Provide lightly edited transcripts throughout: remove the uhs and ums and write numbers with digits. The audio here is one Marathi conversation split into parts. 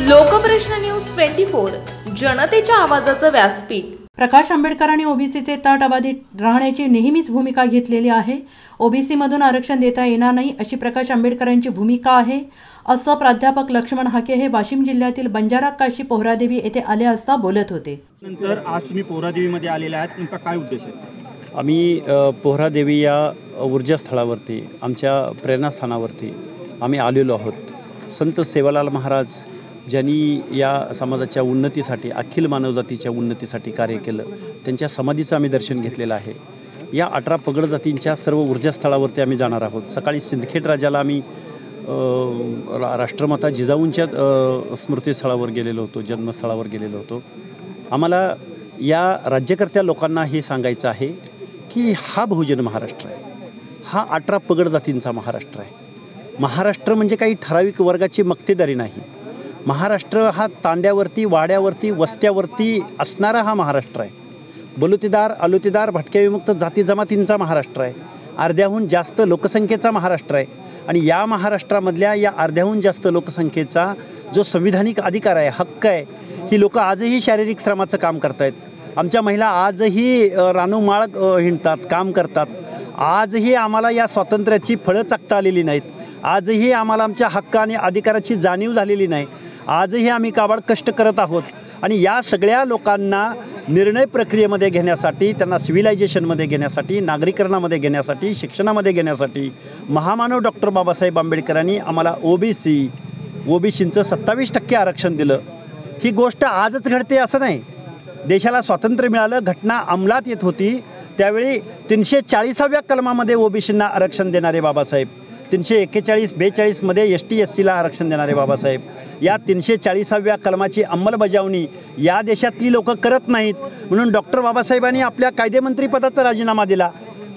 लोकप्रश्न न्यूज 24 जनतेच्या आवाजाचं व्यासपीठ। प्रकाश आंबेडकरांनी ओबीसीचे तट अबाधित राहण्याची नेहमीच भूमिका घेतलेली आहे। ओबीसी मधून आरक्षण देता येणार नाही अशी प्रकाश आंबेडकरांची भूमिका आहे, असं प्राध्यापक लक्ष्मण हाके हे वाशिम जिल्ह्यातील बंजारा काशी पोहरादेवी येथे आले असता बोलत होते। नंतर आज तुम्ही पोहरादेवीमध्ये आलेला आहात, तुमचा काय उद्देश आहे? आम्ही पोहरादेवी या ऊर्जास्थळावरती आमच्या प्रेरणास्थानावरती आम्ही आलेलो आहोत। संत सेवालाल महाराज ज्यांनी या समाजाच्या उन्नतीसाठी, अखिल मानवजातीच्या उन्नतीसाठी कार्य केलं, त्यांच्या समाधीचं आम्ही दर्शन घेतलेलं आहे। या 18 पगड जातींच्या सर्व ऊर्जास्थळावरती आम्ही जाणार आहोत। सकाळी सिंदखेड राजाला आम्ही राष्ट्रमाता जिजाऊंच्या स्मृतीस्थळावर गेलेलो होतो, जन्मस्थळावर गेलेलो होतो। आम्हाला या राज्यकर्त्या लोकांना हे सांगायचं आहे की हा बहुजन महाराष्ट्र आहे, हा 18 पगड जातींचा महाराष्ट्र आहे। महाराष्ट्र म्हणजे काही ठराविक वर्गाची मक्तेदारी नाही। महाराष्ट्र हा तांड्यावरती, वाड्यावरती, वस्त्यावरती असणारा हा महाराष्ट्र आहे। बलुतेदार, अलुतेदार, भटक्या विमुक्त जाती जमातींचा महाराष्ट्र आहे। अर्ध्याहून जास्त लोकसंख्येचा महाराष्ट्र आहे आणि या महाराष्ट्रामधल्या या अर्ध्याहून जास्त लोकसंख्येचा जो संविधानिक अधिकार आहे, हक्क आहे, ही लोक आजही शारीरिक श्रमाचं काम करतायत। आमच्या महिला आजही रानूमाळ हिंडतात, काम करतात। आजही आम्हाला या स्वातंत्र्याची फळं चाखता आलेली नाहीत। आजही आम्हाला आमच्या हक्क आणि अधिकाराची जाणीव झालेली नाही। आजही आम्ही काबाड कष्ट करत आहोत आणि या सगळ्या लोकांना निर्णय प्रक्रियेमध्ये घेण्यासाठी, त्यांना सिव्हिलायझेशनमध्ये घेण्यासाठी, नागरीकरणामध्ये घेण्यासाठी, शिक्षणामध्ये घेण्यासाठी महामानव डॉक्टर बाबासाहेब आंबेडकरांनी आम्हाला ओबीसींचं 27% आरक्षण दिलं। ही गोष्ट आजच घडते असं नाही। देशाला स्वातंत्र्य मिळालं, घटना अंमलात येत होती, त्यावेळी 340व्या कलमामध्ये ओबीसींना आरक्षण देणारे बाबासाहेब, 341-42मध्ये ST SCला आरक्षण देणारे बाबासाहेब, या 340व्या कलमाची अंमलबजावणी या देशातली लोक करत नाहीत म्हणून डॉक्टर बाबासाहेबांनी आपल्या कायदेमंत्रीपदाचा राजीनामा दिला।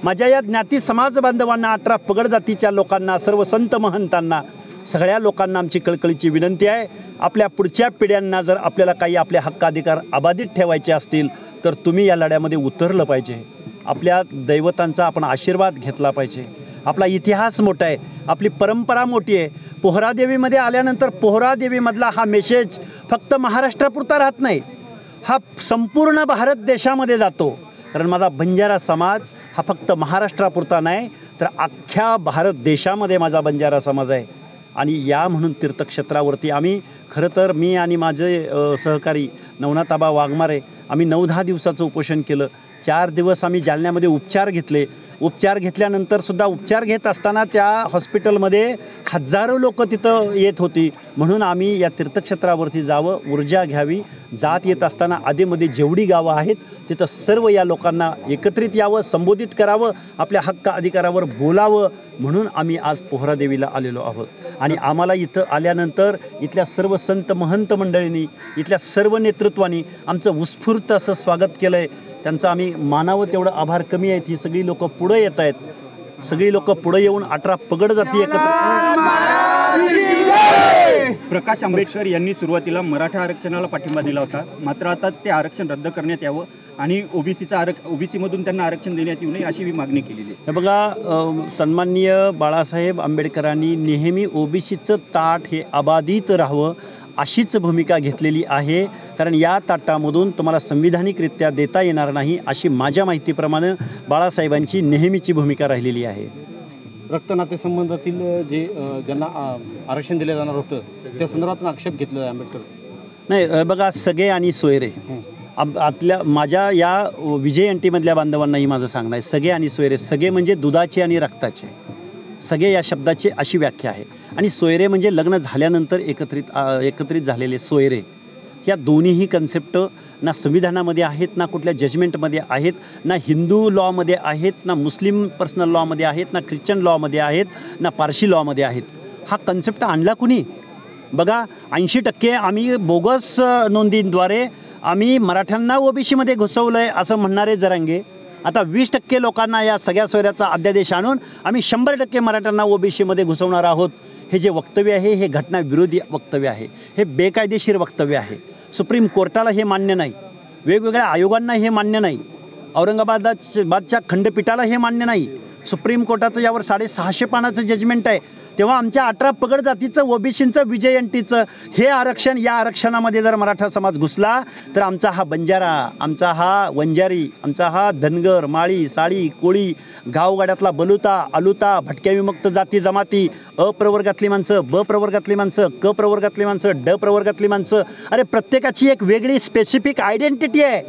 माझ्या या ज्ञाती समाज बांधवांना, 18 पगड जातीच्या लोकांना, सर्व संत महंतांना, सगळ्या लोकांना आमची कळकळीची विनंती आहे, आपल्या पुढच्या पिढ्यांना जर आपल्याला काही आपले हक्क अधिकार अबाधित ठेवायचे असतील तर तुम्ही या लढ्यामध्ये उतरलं पाहिजे। आपल्या दैवतांचा आपण आशीर्वाद घेतला पाहिजे। आपला इतिहास मोठा आहे, आपली परंपरा मोठी आहे। पोहरादेवीमध्ये आल्यानंतर पोहरादेवीमधला हा मेसेज फक्त महाराष्ट्रापुरता राहत नाही, हा संपूर्ण भारत देशामध्ये जातो। कारण माझा बंजारा समाज हा फक्त महाराष्ट्रापुरता नाही तर अख्ख्या भारत देशामध्ये माझा बंजारा समाज आहे। आणि या म्हणून तीर्थक्षेत्रावरती आम्ही, खरं तर मी आणि माझे सहकारी नवनाथाबा वाघमारे आम्ही 9-10 दिवसाचं उपोषण केलं। 4 दिवस आम्ही जालन्यामध्ये उपचार घेतले। उपचार घेतल्यानंतर सुद्धा उपचार घेत असताना त्या हॉस्पिटलमध्ये हजारो लोक तिथं येत होती, म्हणून आम्ही या तीर्थक्षेत्रावरती जावं, ऊर्जा घ्यावी। जात येत असताना आधीमध्ये जेवढी गावं आहेत तिथं सर्व या लोकांना एकत्रित यावं, संबोधित करावं, आपल्या हक्क अधिकारावर बोलावं म्हणून आम्ही आज पोहरादेवीला आलेलो आहोत। आणि आम्हाला इथं आल्यानंतर इथल्या सर्व संत महंत मंडळींनी, इथल्या सर्व नेतृत्वानी आमचं उत्स्फूर्त असं स्वागत केलं आहे। त्यांचं आम्ही मानावं तेवढं आभार कमी आहेत। ही सगळी लोकं पुढे येत आहेत, सगळी लोकं पुढे येऊन 18 पगड जाती एकत्र। प्रकाश आंबेडकर यांनी सुरुवातीला मराठा आरक्षणाला पाठिंबा दिला होता, मात्र आता ते आरक्षण रद्द करण्यात यावं आणि ओबीसीमधून त्यांना आरक्षण देण्यात येऊ नये अशी मागणी केलेली आहे। बघा, सन्माननीय बाळासाहेब आंबेडकरांनी नेहमी ओबीसीचं ताट हे अबाधित राहावं अशीच भूमिका घेतलेली आहे। कारण या ताटामधून तुम्हाला संविधानिकरित्या देता येणार नाही अशी माझ्या माहितीप्रमाणे बाळासाहेबांची नेहमीची भूमिका राहिलेली आहे। रक्तनातेसंबंधातील ज्यांना आरक्षण दिलं जाणार होतं त्या संदर्भात आक्षेप घेतला आहे आंबेडकर नाही। बघा, सगळे आणि सोयरे, माझ्या या विजय एनटीमधल्या बांधवांनाही माझं सांगणं आहे, सगळे आणि सोयरे, सगळे म्हणजे दुधाचे आणि रक्ताचे, सगळे या शब्दाची अशी व्याख्या आहे। आणि सोयरे म्हणजे लग्न झाल्यानंतर एकत्रित झालेले सोयरे। या दोन्हीही कन्सेप्ट ना संविधानामध्ये आहेत, ना कुठल्या जजमेंटमध्ये आहेत, ना हिंदू लॉमध्ये आहेत, ना मुस्लिम पर्सनल लॉमध्ये आहेत, ना ख्रिश्चन लॉमध्ये आहेत, ना पारशी लॉमध्ये आहेत। हा कन्सेप्ट आणला कुणी? बघा, 80% आम्ही बोगस नोंदींद्वारे आम्ही मराठ्यांना ओबीसीमध्ये घुसवलं आहे असं म्हणणारे जरांगे आता 20% लोकांना या सगळ्या सोयऱ्याचा अध्यादेश आणून आम्ही 100% मराठ्यांना ओबीसीमध्ये घुसवणार आहोत। हे जे वक्तव्य आहे हे घटनाविरोधी वक्तव्य आहे, हे बेकायदेशीर वक्तव्य आहे। सुप्रीम कोर्टाला हे मान्य नाही, वेगवेगळ्या आयोगांना हे मान्य नाही, औरंगाबादच्या खंडपीठाला हे मान्य नाही। सुप्रीम कोर्टाचं यावर 650 पानाचं जजमेंट आहे। तेव्हा आमच्या 18 पगड जातीचं ओबीसीचं विजयंतीचं हे आरक्षण, या आरक्षणामध्ये जर मराठा समाज घुसला तर आमचा हा बंजारा, आमचा हा वंजारी, आमचा हा धनगर, माळी, साळी, कोळी, गावगाड्यातला बलुता, अलुता, भटक्या विमुक्त जाती जमाती, अ प्रवर्गातली माणसं, ब प्रवर्गातली माणसं, क प्रवर्गातली माणसं, ड प्रवर्गातली माणसं, अरे प्रत्येकाची एक वेगळी स्पेसिफिक आयडेंटिटी आहे,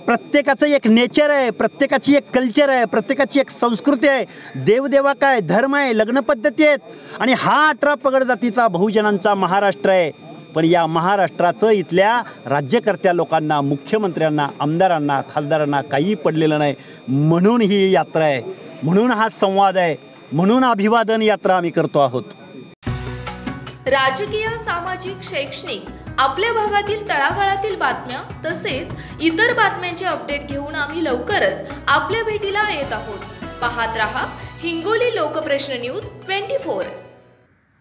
प्रत्येकाचं एक नेचर आहे, प्रत्येकाची एक कल्चर आहे, प्रत्येकाची एक संस्कृती आहे, देवदेवा काय, धर्म आहे, लग्न पद्धती आहेत आणि हा 18 पगड जातीचा बहुजनांचा महाराष्ट्र आहे. पण या महाराष्ट्राचं इथल्या राज्यकर्त्या लोकांना, मुख्यमंत्र्यांना, आमदारांना, खासदारांना काही पडलेलं नाही. म्हणून ही यात्रा आहे, म्हणून हा संवाद आहे, म्हणून अभिवादन यात्रा आम्ही करतो आहोत. राजकीय, सामाजिक, शैक्षणिक आपल्या भागातील तळागाळातील बातम्या तसेच इतर बातम्यांचे अपडेट घेऊन आम्ही लवकरच आपल्या भेटीला येत आहोत. पाहत रहा हिंगोली लोकप्रश्न न्यूज 24.